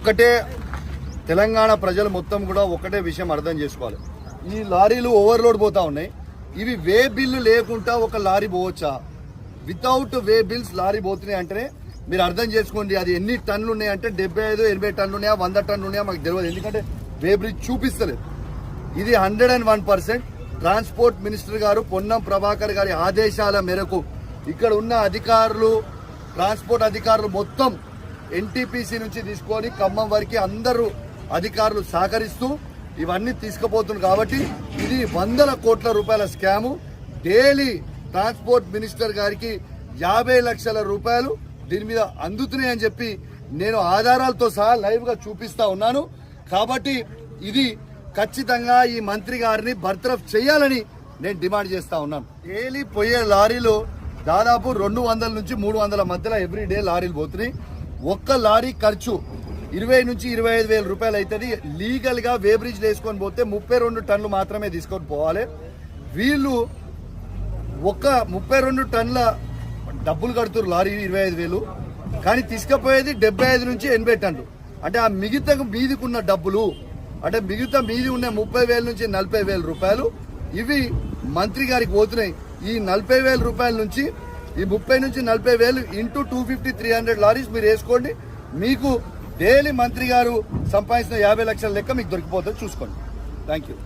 ఒకటే తెలంగాణ ప్రజలు మొత్తం కూడా ఒకటే విషయం అర్థం చేసుకోవాలి. ఈ లారీలు ఓవర్లోడ్ పోతా ఉన్నాయి. ఇవి వే బిల్లు లేకుండా ఒక లారీ పోవచ్చా? వితౌట్ వే బిల్స్ లారీ పోతున్నాయి అంటే మీరు అర్థం చేసుకోండి అది ఎన్ని టన్నులు ఉన్నాయంటే 75-80 టన్నులు ఉన్నాయా 100 టన్నులు ఉన్నాయా మాకు తెలియదు. ఎందుకంటే వే బ్రిడ్జ్ చూపిస్తలేదు. ఇది 101% ట్రాన్స్పోర్ట్ మినిస్టర్ గారు పొన్నం ప్రభాకర్ గారి ఆదేశాల మేరకు ఇక్కడ ఉన్న అధికారులు ట్రాన్స్పోర్ట్ అధికారులు మొత్తం ఎన్టీపీసీ నుంచి తీసుకొని ఖమ్మం వరకు అందరూ అధికారులు సహకరిస్తూ ఇవన్నీ తీసుకుపోతున్నారు. కాబట్టి ఇది 100 కోట్ల రూపాయల స్కాము. డైలీ ట్రాన్స్పోర్ట్ మినిస్టర్ గారికి 50 లక్షల రూపాయలు దీని మీద అందుతున్నాయని చెప్పి నేను ఆధారాలతో సహా లైవ్ గా చూపిస్తా ఉన్నాను. కాబట్టి ఇది ఖచ్చితంగా ఈ మంత్రి గారిని బర్తరఫ్ చేయాలని నేను డిమాండ్ చేస్తా ఉన్నాను. డైలీ పోయే లారీలు దాదాపు 200 నుంచి 300 మధ్యలో ఎవ్రీడే లారీలు పోతున్నాయి. ఒక్క లారీ ఖర్చు 20 నుంచి 25 వేల రూపాయలు అవుతుంది. లీగల్ గా వే బ్రిడ్జ్ వేసుకొని పోతే 32 టన్నులు మాత్రమే తీసుకొని పోవాలి. వీళ్ళు ఒక 32 టన్నుల డబ్బులు కడుతున్నారు లారీ 25,000, కానీ తీసుకుపోయేది 75 నుంచి 80 టన్నులు. అంటే ఆ మిగతా మీదికున్న డబ్బులు అంటే మిగతా మీది ఉన్న 30,000 నుంచి 40,000 రూపాయలు ఇవి మంత్రి గారికి పోతున్నాయి. ఈ 40,000 రూపాయల నుంచి ఈ 30 నుంచి 40,000 ఇంటూ 250-300 లారీస్ మీరు వేసుకోండి. మీకు డైలీ మంత్రి గారు సంపాదించిన 50 లక్షల లెక్క మీకు దొరికిపోతుంది. చూసుకోండి. Thank you.